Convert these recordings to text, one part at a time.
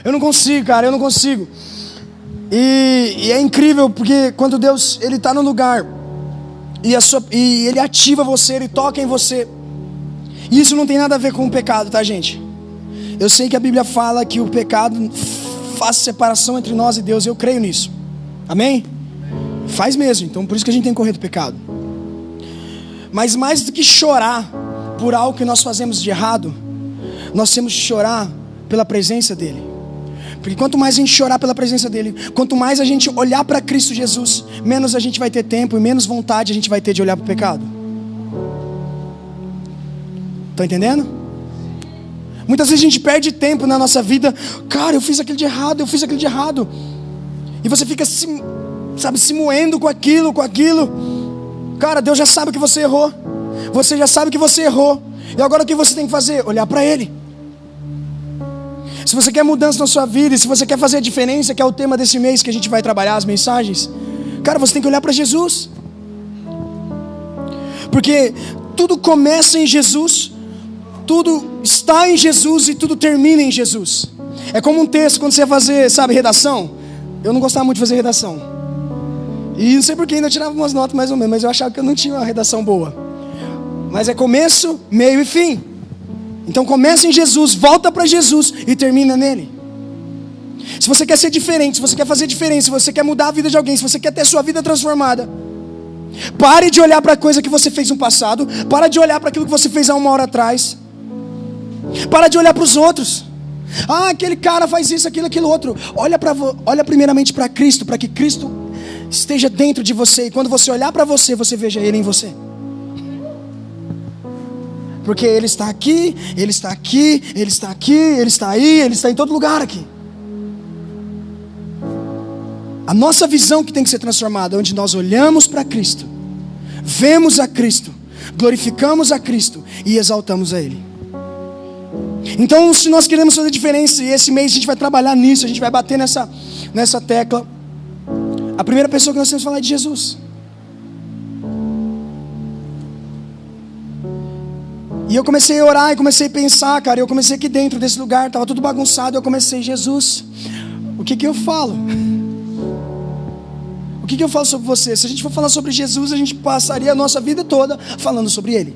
Eu não consigo, cara, eu não consigo. E é incrível, porque quando Deus, Ele está no lugar, e Ele ativa você, Ele toca em você. E isso não tem nada a ver com o pecado, tá, gente? Eu sei que a Bíblia fala que o pecado faz separação entre nós e Deus, eu creio nisso. Amém? Faz mesmo, então por isso que a gente tem que correr do pecado. Mas mais do que chorar por algo que nós fazemos de errado, nós temos que chorar pela presença dEle. Porque quanto mais a gente chorar pela presença dEle, quanto mais a gente olhar para Cristo Jesus, menos a gente vai ter tempo e menos vontade a gente vai ter de olhar para o pecado. Estão entendendo? Muitas vezes a gente perde tempo na nossa vida. Cara, eu fiz aquilo de errado, eu fiz aquilo de errado. E você fica se moendo com aquilo. Cara, Deus já sabe que você errou. Você já sabe que você errou. E agora o que você tem que fazer? Olhar para Ele. Se você quer mudança na sua vida, e se você quer fazer a diferença, que é o tema desse mês que a gente vai trabalhar as mensagens, cara, você tem que olhar para Jesus. Porque tudo começa em Jesus, tudo está em Jesus e tudo termina em Jesus. É como um texto quando você vai fazer, sabe, redação. Eu não gostava muito de fazer redação. E não sei porque ainda tirava umas notas mais ou menos, mas eu achava que eu não tinha uma redação boa. Mas é começo, meio e fim. Então começa em Jesus, volta para Jesus e termina nele. Se você quer ser diferente, se você quer fazer diferença, se você quer mudar a vida de alguém, se você quer ter sua vida transformada, pare de olhar para a coisa que você fez no passado. Para de olhar para aquilo que você fez há 1 hora atrás. Para de olhar para os outros. Ah, aquele cara faz isso, aquilo outro. Olha primeiramente para Cristo, para que Cristo esteja dentro de você. E quando você olhar para você, você veja Ele em você. Porque Ele está aqui, Ele está aqui, Ele está aqui, Ele está aí, Ele está em todo lugar aqui. A nossa visão que tem que ser transformada, onde nós olhamos para Cristo, vemos a Cristo, glorificamos a Cristo e exaltamos a Ele. Então, se nós queremos fazer diferença, e esse mês a gente vai trabalhar nisso, a gente vai bater nessa tecla, a primeira pessoa que nós temos que falar é de Jesus. E eu comecei a orar e comecei a pensar, cara, eu comecei aqui dentro desse lugar, estava tudo bagunçado, eu comecei, Jesus, o que eu falo? O que eu falo sobre você? Se a gente for falar sobre Jesus, a gente passaria a nossa vida toda falando sobre Ele.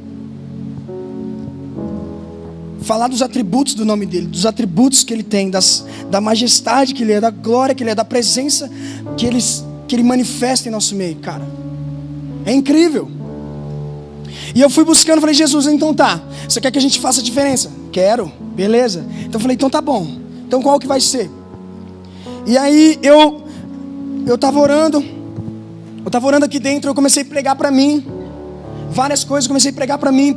Falar dos atributos do nome dEle, dos atributos que Ele tem, da majestade que Ele é, da glória que Ele é, da presença que Ele manifesta em nosso meio, cara. É incrível. E eu fui buscando, falei, Jesus, então tá, você quer que a gente faça a diferença? Quero, beleza. Então eu falei, então tá bom, então qual que vai ser? E aí eu estava orando aqui dentro, eu comecei a pregar para mim, várias coisas, comecei a pregar para mim,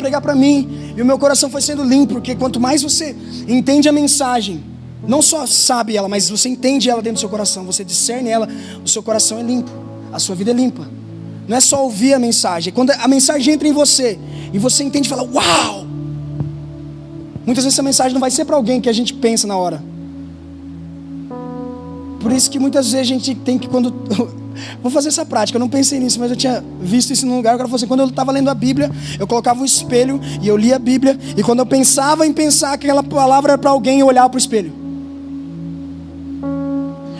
e o meu coração foi sendo limpo, porque quanto mais você entende a mensagem, não só sabe ela, mas você entende ela dentro do seu coração, você discerne ela, o seu coração é limpo, a sua vida é limpa. Não é só ouvir a mensagem, quando a mensagem entra em você, e você entende e fala, uau! Muitas vezes essa mensagem não vai ser para alguém que a gente pensa na hora. Por isso que muitas vezes a gente tem que, quando... Vou fazer essa prática, eu não pensei nisso, mas eu tinha visto isso num lugar. Assim, quando eu estava lendo a Bíblia, eu colocava um espelho e eu lia a Bíblia. E quando eu pensava em pensar que aquela palavra era para alguém, eu olhava para o espelho.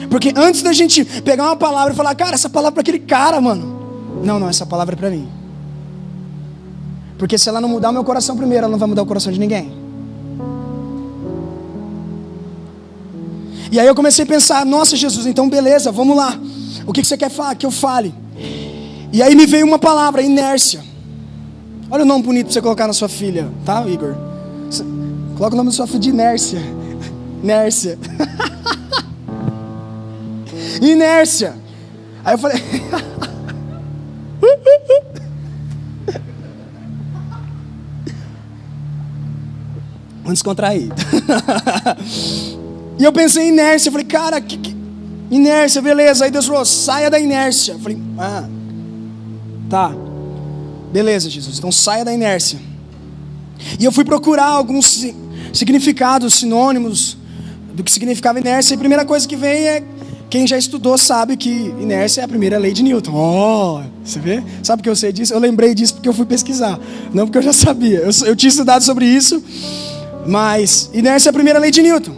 Porque antes da gente pegar uma palavra e falar, cara, essa palavra é para aquele cara, mano. Não, essa palavra é para mim. Porque se ela não mudar o meu coração primeiro, ela não vai mudar o coração de ninguém. E aí eu comecei a pensar, nossa Jesus, então beleza, vamos lá. O que você quer falar? Que eu fale. E aí me veio uma palavra, inércia. Olha o nome bonito para você colocar na sua filha, tá, Igor? Coloca o nome da sua filha de Inércia. Inércia. Inércia. Aí eu falei... Vamos descontrair. E eu pensei em inércia. Eu falei, cara, inércia, beleza. Aí Deus falou, saia da inércia. Eu falei, tá. Beleza, Jesus, então saia da inércia. E eu fui procurar alguns significados, sinônimos do que significava inércia. E a primeira coisa que vem é, quem já estudou sabe que inércia é a primeira lei de Newton. Você vê? Sabe o que eu sei disso? Eu lembrei disso porque eu fui pesquisar, não porque eu já sabia. Eu tinha estudado sobre isso, mas inércia é a primeira lei de Newton,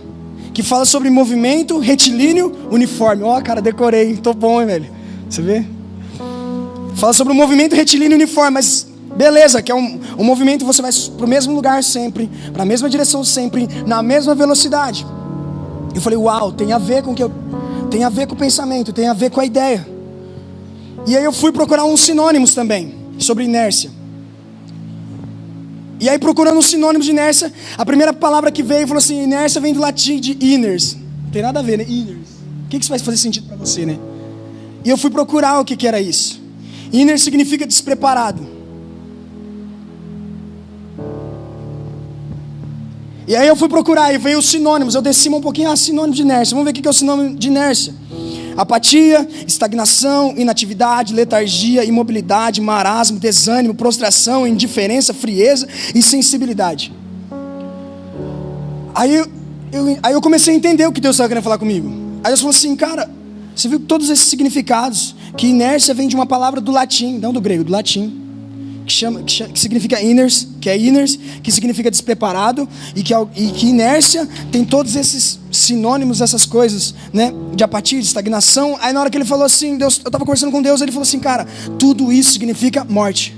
que fala sobre movimento retilíneo uniforme. Ó, cara, decorei, tô bom, hein, velho? Você vê? Fala sobre o movimento retilíneo uniforme, mas beleza, que é um movimento que você vai para o mesmo lugar sempre, para a mesma direção sempre, na mesma velocidade. Eu falei, uau, tem a ver com o pensamento, tem a ver com a ideia. E aí eu fui procurar uns sinônimos também sobre inércia. E aí, procurando os sinônimos de inércia, a primeira palavra que veio falou assim: inércia vem do latim de iners. Não tem nada a ver, né? Iners. O que isso vai fazer sentido para você, né? E eu fui procurar o que era isso. Inner significa despreparado. E aí eu fui procurar e veio os sinônimos. Eu desci um pouquinho, sinônimo de inércia. Vamos ver o que é o sinônimo de inércia. Apatia, estagnação, inatividade, letargia, imobilidade, marasmo, desânimo, prostração, indiferença, frieza e sensibilidade. Aí eu comecei a entender o que Deus estava querendo falar comigo. Aí Deus falou assim: cara, você viu todos esses significados, que inércia vem de uma palavra do latim, não do grego, do latim, que significa iners, que é iners, que significa despreparado, e que inércia tem todos esses sinônimos, essas coisas, né, de apatia, de estagnação. Aí na hora que ele falou assim, eu estava conversando com Deus, ele falou assim: cara, tudo isso significa morte.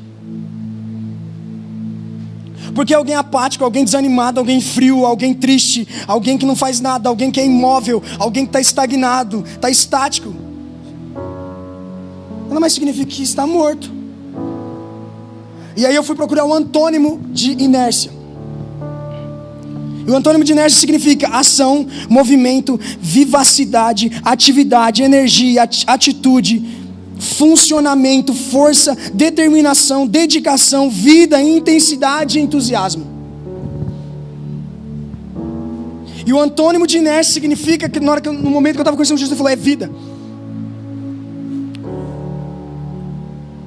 Porque alguém apático, alguém desanimado, alguém frio, alguém triste, alguém que não faz nada, alguém que é imóvel, alguém que está estagnado, está estático, nada mais significa que está morto. E aí eu fui procurar o antônimo de inércia. E o antônimo de inércia significa ação, movimento, vivacidade, atividade, energia, atitude, funcionamento, força, determinação, dedicação, vida, intensidade e entusiasmo. E o antônimo de inércia significa que no momento que eu estava conversando com Jesus, ele falou: é vida.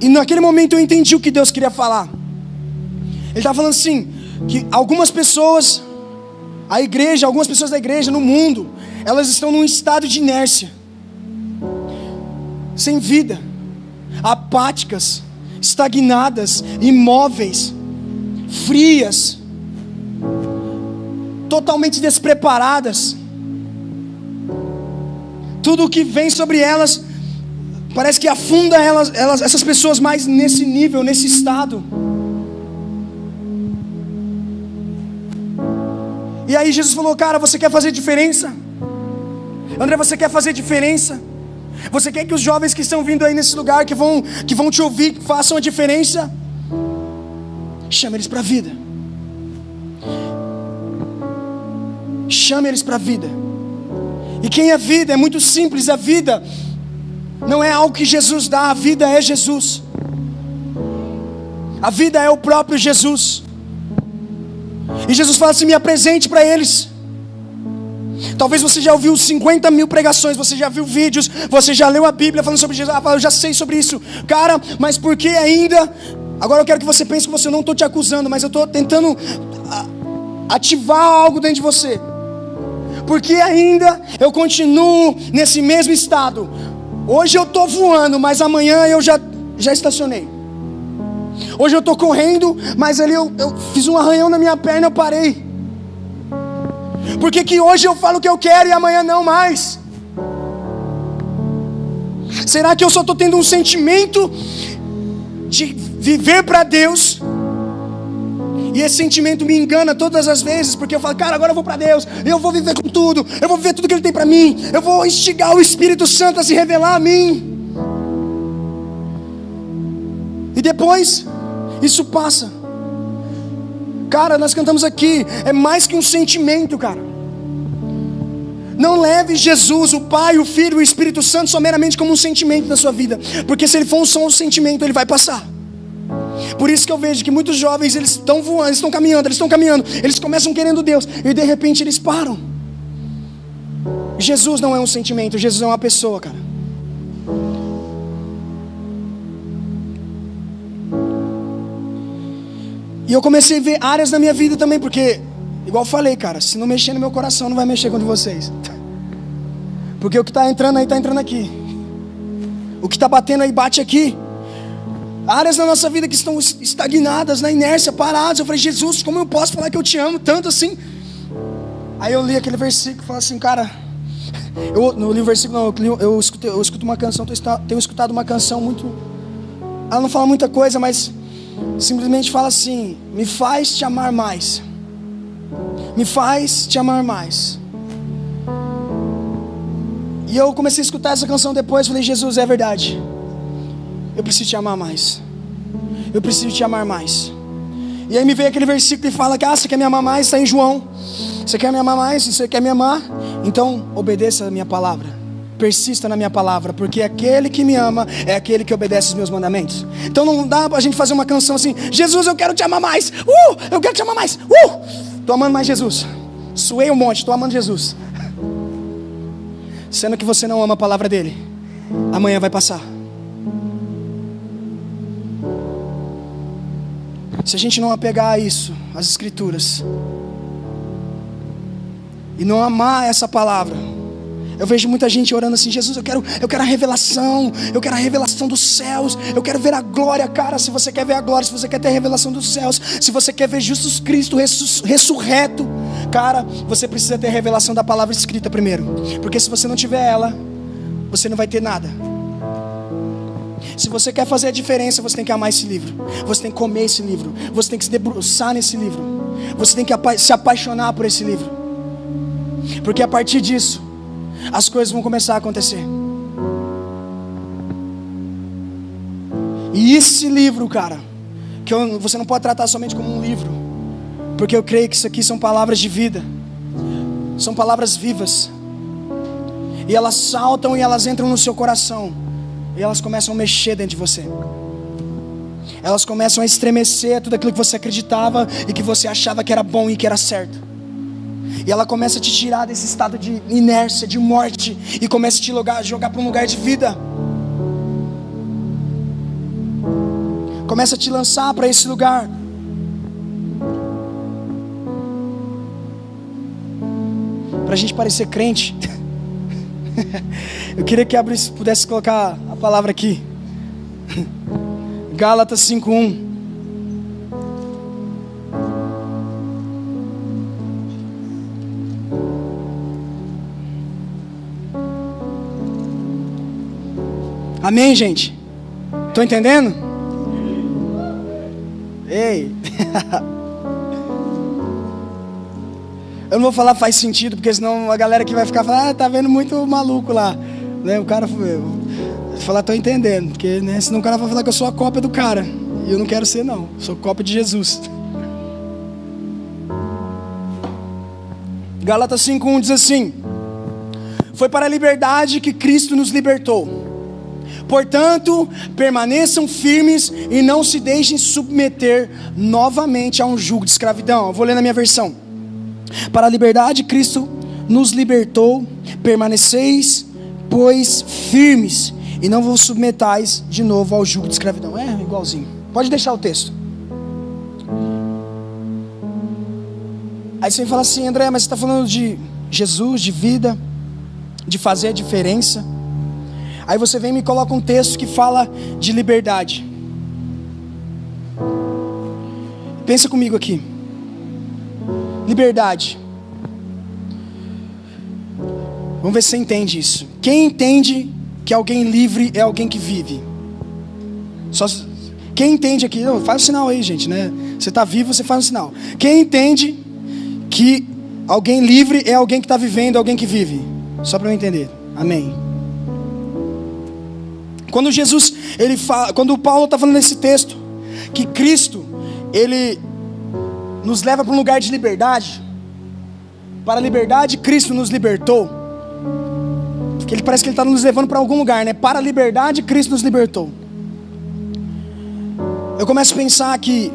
E naquele momento eu entendi o que Deus queria falar. Ele estava falando assim, que algumas pessoas da igreja no mundo, elas estão num estado de inércia, sem vida, apáticas, estagnadas, imóveis, frias, totalmente despreparadas. Tudo o que vem sobre elas parece que afunda essas pessoas mais nesse nível, nesse estado. E aí Jesus falou: cara, você quer fazer diferença? André, você quer fazer diferença? Você quer que os jovens que estão vindo aí nesse lugar, que vão te ouvir, façam a diferença? Chame eles para a vida. Chame eles para a vida. E quem é vida? É muito simples. A vida não é algo que Jesus dá, a vida é Jesus. A vida é o próprio Jesus. E Jesus fala assim: me apresente para eles. Talvez você já ouviu 50 mil pregações, você já viu vídeos, você já leu a Bíblia falando sobre Jesus. Eu já sei sobre isso. Cara, mas por que ainda? Agora eu quero que você pense que eu não estou te acusando, mas eu estou tentando ativar algo dentro de você. Porque ainda eu continuo nesse mesmo estado. Hoje eu estou voando, mas amanhã eu já estacionei. Hoje eu estou correndo, mas ali eu fiz um arranhão na minha perna e eu parei. Porque que hoje eu falo o que eu quero e amanhã não mais? Será que eu só estou tendo um sentimento de viver para Deus? E esse sentimento me engana todas as vezes, porque eu falo: cara, agora eu vou para Deus, eu vou viver com tudo, eu vou viver tudo que Ele tem para mim, eu vou instigar o Espírito Santo a se revelar a mim. E depois, isso passa. Cara, nós cantamos aqui, é mais que um sentimento, cara. Não leve Jesus, o Pai, o Filho e o Espírito Santo somente como um sentimento na sua vida, porque se ele for só um sentimento, ele vai passar. Por isso que eu vejo que muitos jovens, eles estão voando, eles estão caminhando, eles começam querendo Deus, e de repente eles param. Jesus não é um sentimento, Jesus é uma pessoa, cara. E eu comecei a ver áreas da minha vida também, porque, igual eu falei, cara, se não mexer no meu coração, não vai mexer com o de vocês. Porque o que está entrando aí, está entrando aqui. O que está batendo aí, bate aqui. Áreas da nossa vida que estão estagnadas, na inércia, paradas. Eu falei: Jesus, como eu posso falar que eu te amo tanto assim? Aí eu li aquele versículo e falei assim, cara, eu não li o versículo não, eu escuto uma canção, tenho escutado uma canção muito, ela não fala muita coisa, mas simplesmente fala assim, me faz te amar mais, me faz te amar mais. E eu comecei a escutar essa canção depois, falei, Jesus, é verdade, eu preciso te amar mais, eu preciso te amar mais. E aí me veio aquele versículo e fala que, você quer me amar mais? Está em João. Você quer me amar mais? Você quer me amar? Então obedeça a minha palavra, persista na minha palavra, porque aquele que me ama é aquele que obedece os meus mandamentos. Então não dá pra gente fazer uma canção assim, Jesus, eu quero te amar mais, eu quero te amar mais, tô amando mais Jesus, suei um monte, tô amando Jesus, sendo que você não ama a palavra dele. Amanhã vai passar. Se a gente não apegar a isso, as escrituras, e não amar essa palavra, eu vejo muita gente orando assim, Jesus, eu quero a revelação, eu quero a revelação dos céus, eu quero ver a glória. Cara, se você quer ver a glória, se você quer ter a revelação dos céus, se você quer ver Jesus Cristo ressurreto, cara, você precisa ter a revelação da palavra escrita primeiro, porque se você não tiver ela, você não vai ter nada. Se você quer fazer a diferença, você tem que amar esse livro, você tem que comer esse livro, você tem que se debruçar nesse livro, você tem que se apaixonar por esse livro, porque a partir disso as coisas vão começar a acontecer. E esse livro, cara, você não pode tratar somente como um livro, porque eu creio que isso aqui são palavras de vida, são palavras vivas, e elas saltam e elas entram no seu coração, e elas começam a mexer dentro de você, elas começam a estremecer tudo aquilo que você acreditava e que você achava que era bom e que era certo. E ela começa a te tirar desse estado de inércia, de morte, e começa a te jogar para um lugar de vida. Começa a te lançar para esse lugar. Para a gente parecer crente. Eu queria que pudesse colocar a palavra aqui. Gálatas 5:1. Amém, gente? Estão entendendo? Ei. Eu não vou falar faz sentido, porque senão a galera que vai ficar falando, tá vendo muito maluco lá, né? O cara falar, tô entendendo, porque né, senão o cara vai falar que eu sou a cópia do cara, e eu não quero ser não, eu sou cópia de Jesus. Gálatas 5:1 diz assim: foi para a liberdade que Cristo nos libertou. Portanto, permaneçam firmes e não se deixem submeter novamente a um jugo de escravidão. Eu vou ler na minha versão. Para a liberdade Cristo nos libertou, permaneceis, pois, firmes, e não vos submetais de novo ao jugo de escravidão. É igualzinho. Pode deixar o texto. Aí você fala assim, André, mas você está falando de Jesus, de vida, de fazer a diferença. Aí você vem e me coloca um texto que fala de liberdade. Pensa comigo aqui. Liberdade. Vamos ver se você entende isso. Quem entende que alguém livre é alguém que vive? Quem entende aqui? Faz um sinal aí, gente, né? Você está vivo, você faz um sinal. Quem entende que alguém livre é alguém que está vivendo, alguém que vive? Só para eu entender. Amém. Quando Paulo está falando nesse texto, que Cristo, Ele nos leva para um lugar de liberdade. Para a liberdade, Cristo nos libertou. Porque ele parece que Ele está nos levando para algum lugar, né? Para a liberdade, Cristo nos libertou. Eu começo a pensar que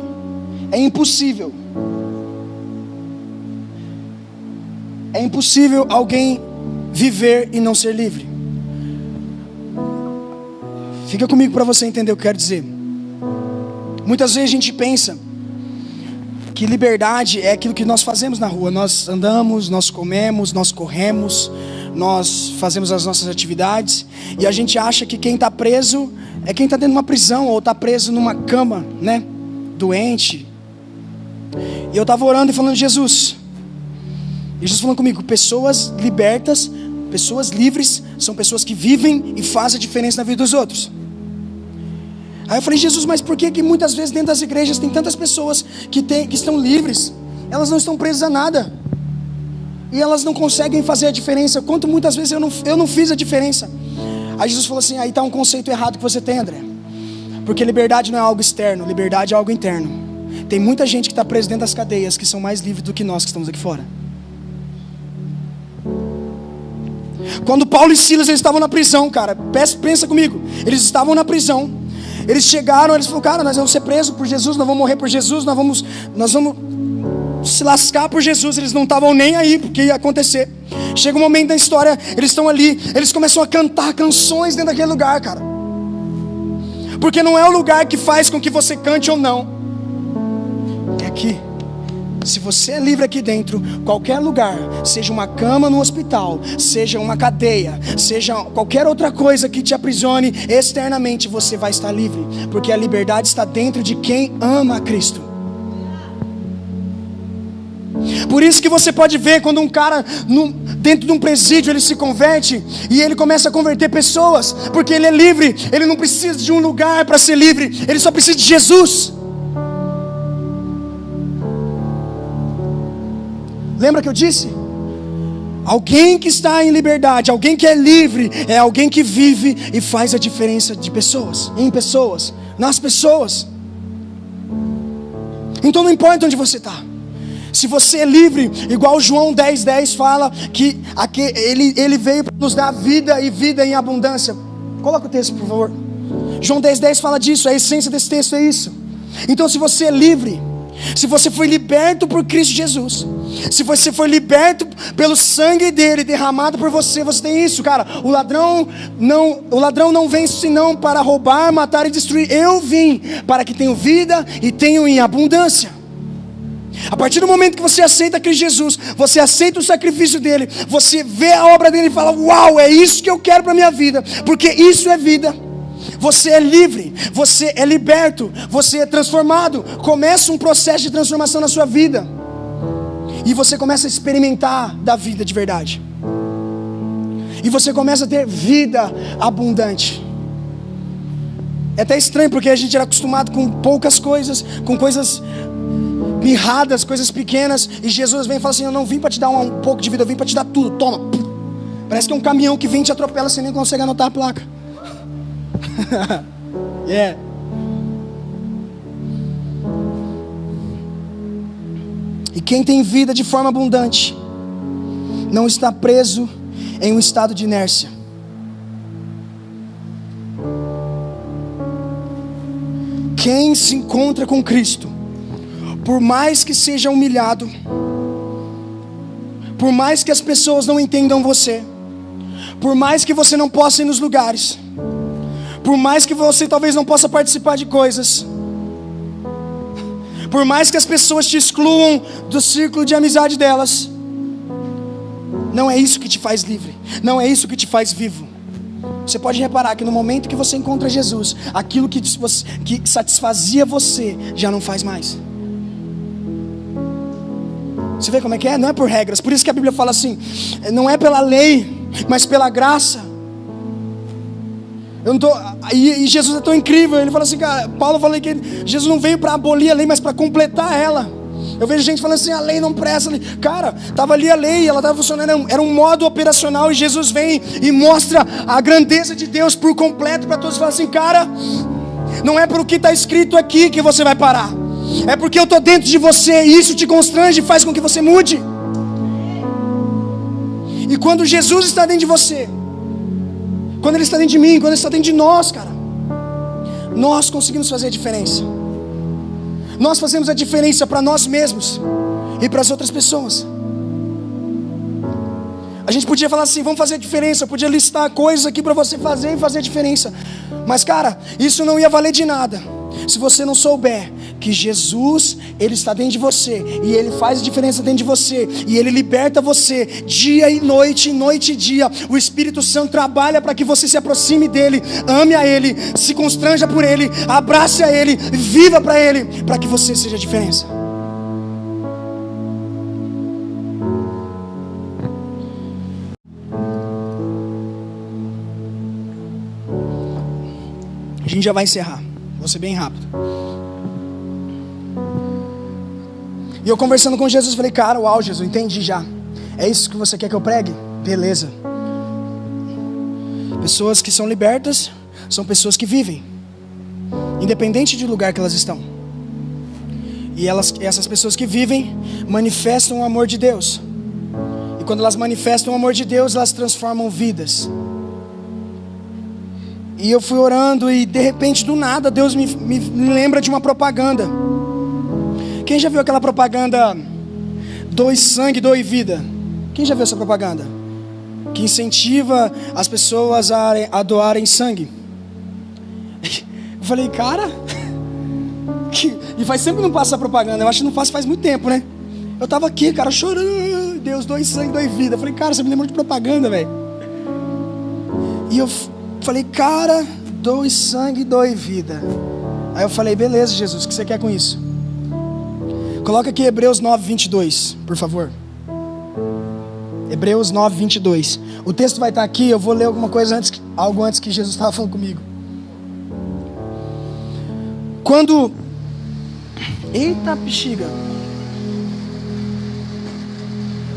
é impossível alguém viver e não ser livre. Fica comigo para você entender o que eu quero dizer. Muitas vezes a gente pensa que liberdade é aquilo que nós fazemos na rua. Nós andamos, nós comemos, nós corremos, nós fazemos as nossas atividades, e a gente acha que quem está preso é quem está dentro de uma prisão, ou está preso numa cama, né? Doente. E eu estava orando e falando, Jesus, E Jesus falando comigo, pessoas libertas, pessoas livres, são pessoas que vivem e fazem a diferença na vida dos outros. Aí eu falei, Jesus, mas por que muitas vezes dentro das igrejas tem tantas pessoas que estão livres? Elas não estão presas a nada. E elas não conseguem fazer a diferença. Quanto muitas vezes eu não fiz a diferença. Aí Jesus falou assim, aí está um conceito errado que você tem, André. Porque liberdade não é algo externo, liberdade é algo interno. Tem muita gente que está presa dentro das cadeias, que são mais livres do que nós que estamos aqui fora. Quando Paulo e Silas eles estavam na prisão, cara, pensa comigo. Eles estavam na prisão. Eles chegaram, eles falaram, cara, nós vamos ser presos por Jesus, nós vamos morrer por Jesus, nós vamos se lascar por Jesus. Eles não estavam nem aí porque ia acontecer. Chega um momento da história, eles estão ali, eles começam a cantar canções dentro daquele lugar, cara. Porque não é o lugar que faz com que você cante ou não. É aqui. Se você é livre aqui dentro, qualquer lugar, seja uma cama no hospital, seja uma cadeia, seja qualquer outra coisa que te aprisione externamente, você vai estar livre. Porque a liberdade está dentro de quem ama a Cristo. Por isso que você pode ver quando um cara dentro de um presídio ele se converte e ele começa a converter pessoas, porque ele é livre, ele não precisa de um lugar para ser livre, ele só precisa de Jesus. Lembra que eu disse? Alguém que está em liberdade, alguém que é livre, é alguém que vive e faz a diferença de pessoas, em pessoas, nas pessoas. Então não importa onde você está. Se você é livre, igual João 10:10 fala, que ele veio para nos dar vida e vida em abundância. Coloca o texto, por favor. João 10:10 fala disso, a essência desse texto é isso. Então se você é livre, se você foi liberto por Cristo Jesus, se você foi liberto pelo sangue dele derramado por você, você tem isso, cara. O ladrão não vem senão para roubar, matar e destruir. Eu vim para que tenham vida e tenham em abundância. A partir do momento que você aceita Cristo Jesus, você aceita o sacrifício dele, você vê a obra dele e fala, uau, é isso que eu quero para a minha vida, porque isso é vida. Você é livre, você é liberto, você é transformado. Começa um processo de transformação na sua vida. E você começa a experimentar da vida de verdade. E você começa a ter vida abundante. É até estranho porque a gente era acostumado com poucas coisas, com coisas mirradas, coisas pequenas. E Jesus vem e fala assim, eu não vim para te dar um pouco de vida, eu vim para te dar tudo, toma. Parece que é um caminhão que vem e te atropela, você nem consegue anotar a placa. Yeah. E quem tem vida de forma abundante não está preso em um estado de inércia. Quem se encontra com Cristo, por mais que seja humilhado, por mais que as pessoas não entendam você, por mais que você não possa ir nos lugares, por mais que você talvez não possa participar de coisas, por mais que as pessoas te excluam do círculo de amizade delas, não é isso que te faz livre, não é isso que te faz vivo. Você pode reparar que no momento que você encontra Jesus, aquilo que satisfazia você já não faz mais. Você vê como é que é? Não é por regras. Por isso que a Bíblia fala assim, não é pela lei, mas pela graça. E Jesus é tão incrível. Ele fala assim, cara, Paulo falou que Jesus não veio para abolir a lei, mas para completar ela. Eu vejo gente falando assim, a lei não presta. Cara, estava ali a lei, ela estava funcionando, era um modo operacional. E Jesus vem e mostra a grandeza de Deus por completo para todos. Fala assim, cara, não é por o que está escrito aqui que você vai parar, é porque eu estou dentro de você. E isso te constrange e faz com que você mude. E quando Jesus está dentro de você, quando Ele está dentro de mim, quando Ele está dentro de nós, cara, nós conseguimos fazer a diferença. Nós fazemos a diferença para nós mesmos e para as outras pessoas. A gente podia falar assim, vamos fazer a diferença, podia listar coisas aqui para você fazer e fazer a diferença. Mas cara, isso não ia valer de nada se você não souber que Jesus, Ele está dentro de você, e Ele faz a diferença dentro de você, e Ele liberta você dia e noite e dia. O Espírito Santo trabalha para que você se aproxime dEle, ame a Ele, se constranja por Ele, abrace a Ele, viva para Ele, para que você seja a diferença. A gente já vai encerrar. Vou ser bem rápido. E eu conversando com Jesus, falei, cara, uau, Jesus, entendi já. É isso que você quer que eu pregue? Beleza. Pessoas que são libertas são pessoas que vivem, independente do lugar que elas estão. E essas pessoas que vivem manifestam o amor de Deus. E quando elas manifestam o amor de Deus, elas transformam vidas. E eu fui orando e de repente, do nada, Deus me lembra de uma propaganda. Quem já viu aquela propaganda doe sangue, doe vida? Quem já viu essa propaganda? Que incentiva as pessoas a doarem sangue. Eu falei, cara, e faz sempre que não passa a propaganda. Eu acho que não passa faz muito tempo, né? Eu tava aqui, cara, chorando. Deus, doe sangue, doe vida. Eu falei, cara, você me lembrou de propaganda, velho. E eu falei, cara, doe sangue, doe vida. Aí eu falei, beleza, Jesus, o que você quer com isso? Coloca aqui Hebreus 9, 22, por favor. Hebreus 9, 22. O texto vai estar aqui, eu vou ler algo antes que Jesus estava falando comigo. Quando... Eita, bexiga.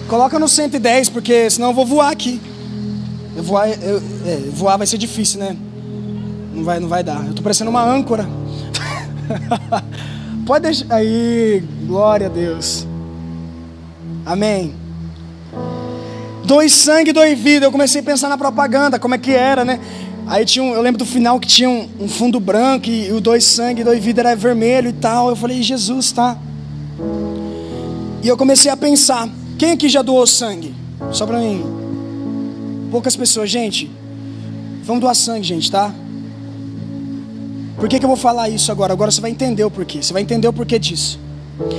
Coloca no 110, porque senão eu vou voar aqui. Voar vai ser difícil, né? Não vai dar. Eu tô parecendo uma âncora. Pode deixar. Aí, glória a Deus. Amém. Doe sangue, doe vida. Eu comecei a pensar na propaganda, como é que era, né? Aí eu lembro do final que tinha um fundo branco e o doe sangue, doe vida era vermelho e tal. Eu falei, Jesus, tá? E eu comecei a pensar, quem aqui já doou sangue? Só pra mim. Poucas pessoas, gente. Vamos doar sangue, gente, tá? Por que eu vou falar isso agora? Agora você vai entender o porquê. Você vai entender o porquê disso.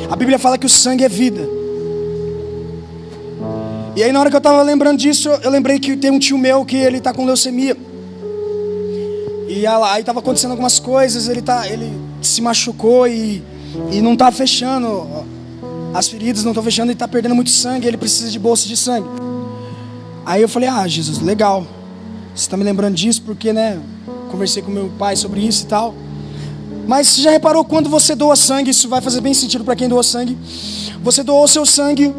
A Bíblia fala que o sangue é vida. E aí na hora que eu estava lembrando disso, eu lembrei que tem um tio meu que ele está com leucemia. E aí estava acontecendo algumas coisas, ele se machucou e não está fechando. As feridas não estão fechando e está perdendo muito sangue, ele precisa de bolsa de sangue. Aí eu falei, Jesus, legal. Você está me lembrando disso porque, né, conversei com meu pai sobre isso e tal. Mas você já reparou quando você doa sangue, isso vai fazer bem sentido para quem doa sangue. Você doou o seu sangue,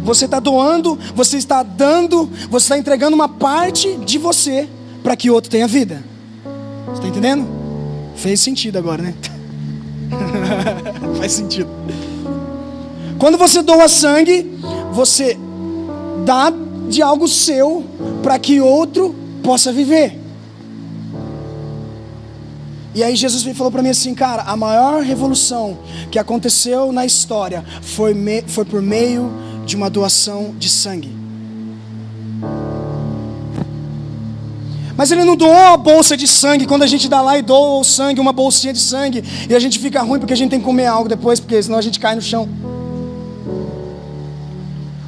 você está doando, você está dando, você está entregando uma parte de você para que o outro tenha vida. Você está entendendo? Fez sentido agora, né? Faz sentido. Quando você doa sangue, você dá de algo seu para que outro possa viver. E aí Jesus falou para mim assim, cara, a maior revolução que aconteceu na história foi por meio de uma doação de sangue. Mas ele não doou a bolsa de sangue. Quando a gente dá lá e doa o sangue, uma bolsinha de sangue, e a gente fica ruim porque a gente tem que comer algo depois, porque senão a gente cai no chão.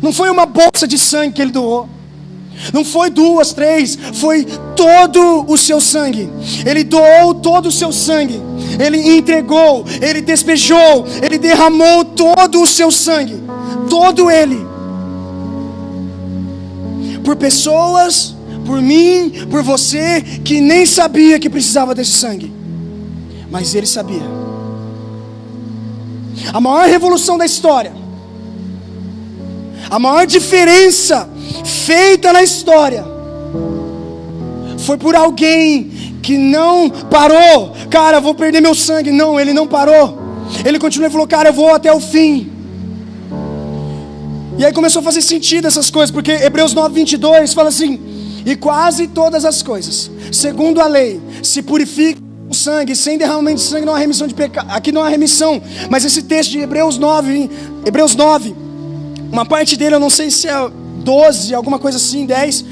Não foi uma bolsa de sangue que ele doou. Não foi 2, 3, foi todo o seu sangue. Ele doou todo o seu sangue. Ele entregou, ele despejou, ele derramou todo o seu sangue. Todo ele. Por pessoas, por mim, por você, que nem sabia que precisava desse sangue. Mas ele sabia. A maior revolução da história, a maior diferença feita na história, foi por alguém que não parou. Cara, eu vou perder meu sangue. Não, ele não parou. Ele continuou e falou, cara, eu vou até o fim. E aí começou a fazer sentido essas coisas, porque Hebreus 9, 22 fala assim, e quase todas as coisas, segundo a lei, se purificam com sangue, sem derramamento de sangue não há remissão de pecado. Aqui não há remissão, mas esse texto de Hebreus 9, uma parte dele, eu não sei se é 12, alguma coisa assim, 10,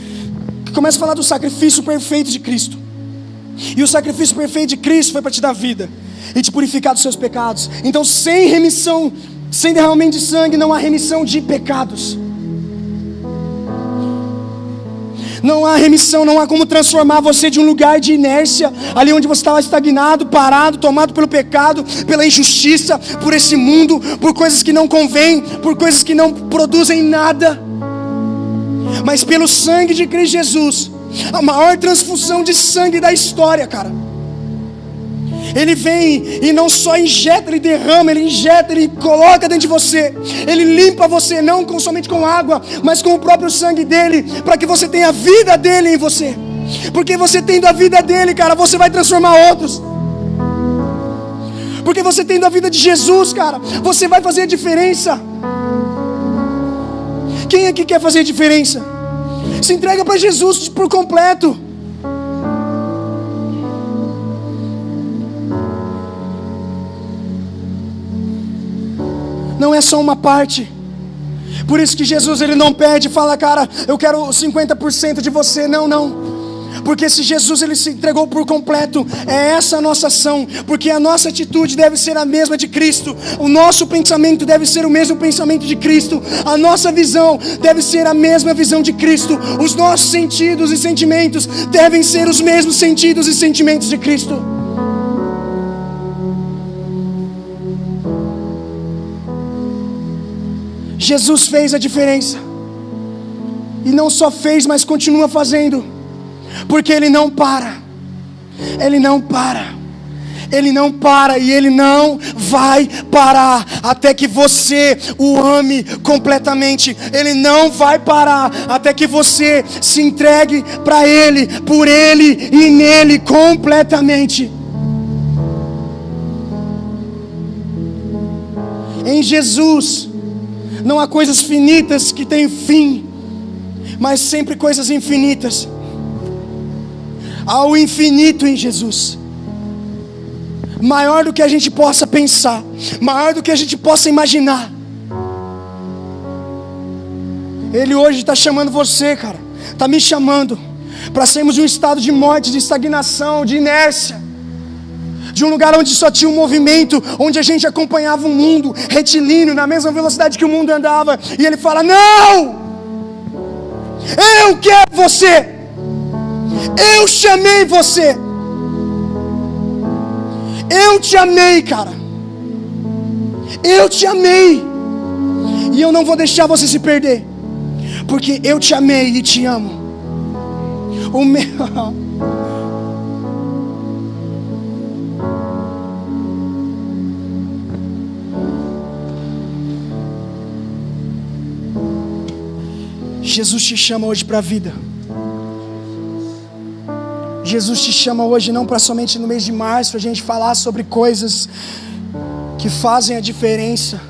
que começa a falar do sacrifício perfeito de Cristo. E o sacrifício perfeito de Cristo foi para te dar vida e te purificar dos seus pecados. Então sem remissão, sem derramamento de sangue, não há remissão de pecados. Não há remissão, não há como transformar você de um lugar de inércia, ali onde você estava estagnado, parado, tomado pelo pecado, pela injustiça, por esse mundo, por coisas que não convêm, por coisas que não produzem nada. Mas pelo sangue de Cristo Jesus, a maior transfusão de sangue da história, cara. Ele vem e não só injeta, Ele derrama, Ele injeta, Ele coloca dentro de você. Ele limpa você, não somente com água, mas com o próprio sangue dEle, para que você tenha a vida dEle em você. Porque você tendo a vida dEle, cara, você vai transformar outros. Porque você tendo a vida de Jesus, cara, você vai fazer a diferença. Quem aqui quer fazer a diferença? Se entrega para Jesus por completo. Não é só uma parte. Por isso que Jesus, Ele não pede, fala, cara, eu quero 50% de você. Não, não. Porque se Jesus, Ele se entregou por completo, é essa a nossa ação. Porque a nossa atitude deve ser a mesma de Cristo. O nosso pensamento deve ser o mesmo pensamento de Cristo. A nossa visão deve ser a mesma visão de Cristo. Os nossos sentidos e sentimentos devem ser os mesmos sentidos e sentimentos de Cristo. Jesus fez a diferença. E não só fez, mas continua fazendo. Porque Ele não para. Ele não para. Ele não para e Ele não vai parar até que você o ame completamente. Ele não vai parar até que você se entregue para Ele, por Ele e nele completamente. Em Jesus não há coisas finitas que têm fim, mas sempre coisas infinitas. Há o infinito em Jesus, maior do que a gente possa pensar, maior do que a gente possa imaginar. Ele hoje está chamando você, cara, está me chamando, para sairmos de um estado de morte, de estagnação, de inércia, de um lugar onde só tinha um movimento, onde a gente acompanhava o mundo retilíneo, na mesma velocidade que o mundo andava, e Ele fala, não, eu quero você. Eu chamei você. Eu te amei, cara. Eu te amei. E eu não vou deixar você se perder. Porque eu te amei e te amo. O meu... Jesus te chama hoje para a vida. Jesus te chama hoje não para somente no mês de março a gente falar sobre coisas que fazem a diferença,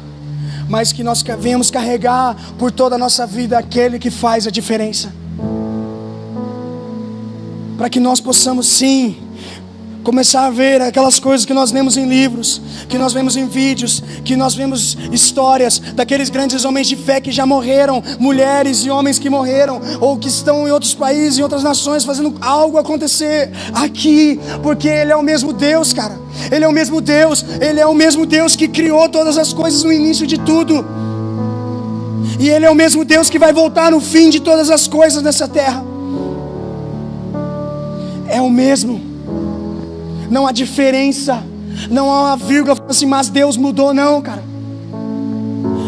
mas que nós venhamos carregar por toda a nossa vida aquele que faz a diferença. Para que nós possamos sim começar a ver aquelas coisas que nós lemos em livros, que nós vemos em vídeos, que nós vemos histórias daqueles grandes homens de fé que já morreram, mulheres e homens que morreram, ou que estão em outros países, em outras nações, fazendo algo acontecer aqui, porque Ele é o mesmo Deus, cara. Ele é o mesmo Deus, Ele é o mesmo Deus que criou todas as coisas no início de tudo. E Ele é o mesmo Deus que vai voltar no fim de todas as coisas nessa terra. É o mesmo. Não há diferença. Não há uma vírgula assim, mas Deus mudou, não, cara.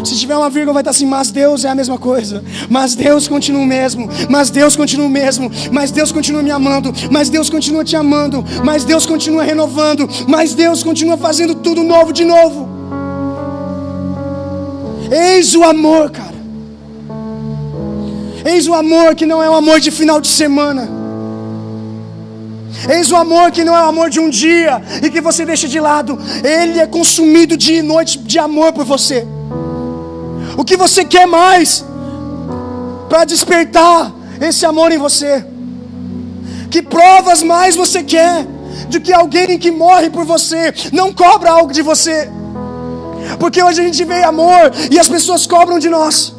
Se tiver uma vírgula vai estar assim, mas Deus é a mesma coisa. Mas Deus continua o mesmo. Mas Deus continua o mesmo. Mas Deus continua me amando. Mas Deus continua te amando. Mas Deus continua renovando. Mas Deus continua fazendo tudo novo de novo. Eis o amor, cara. Eis o amor que não é um amor de final de semana. Eis o amor que não é o amor de um dia e que você deixa de lado. Ele é consumido dia e noite de amor por você. O que você quer mais para despertar esse amor em você? Que provas mais você quer de que alguém que morre por você não cobra algo de você? Porque hoje a gente vê amor e as pessoas cobram de nós.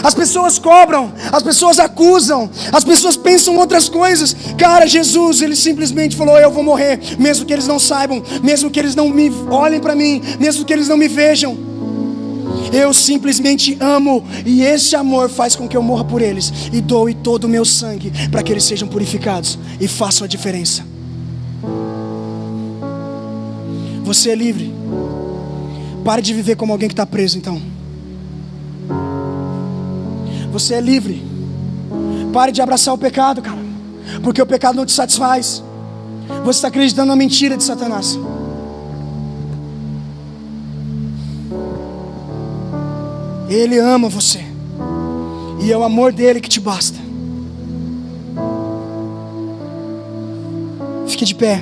As pessoas cobram, as pessoas acusam, as pessoas pensam outras coisas. Cara, Jesus, Ele simplesmente falou, eu vou morrer, mesmo que eles não saibam, mesmo que eles não me olhem para mim, mesmo que eles não me vejam. Eu simplesmente amo, e esse amor faz com que eu morra por eles e doe todo o meu sangue para que eles sejam purificados e façam a diferença. Você é livre. Pare de viver como alguém que está preso, então. Você é livre. Pare de abraçar o pecado, cara, porque o pecado não te satisfaz. Você está acreditando na mentira de Satanás. Ele ama você. E é o amor dele que te basta. Fique de pé.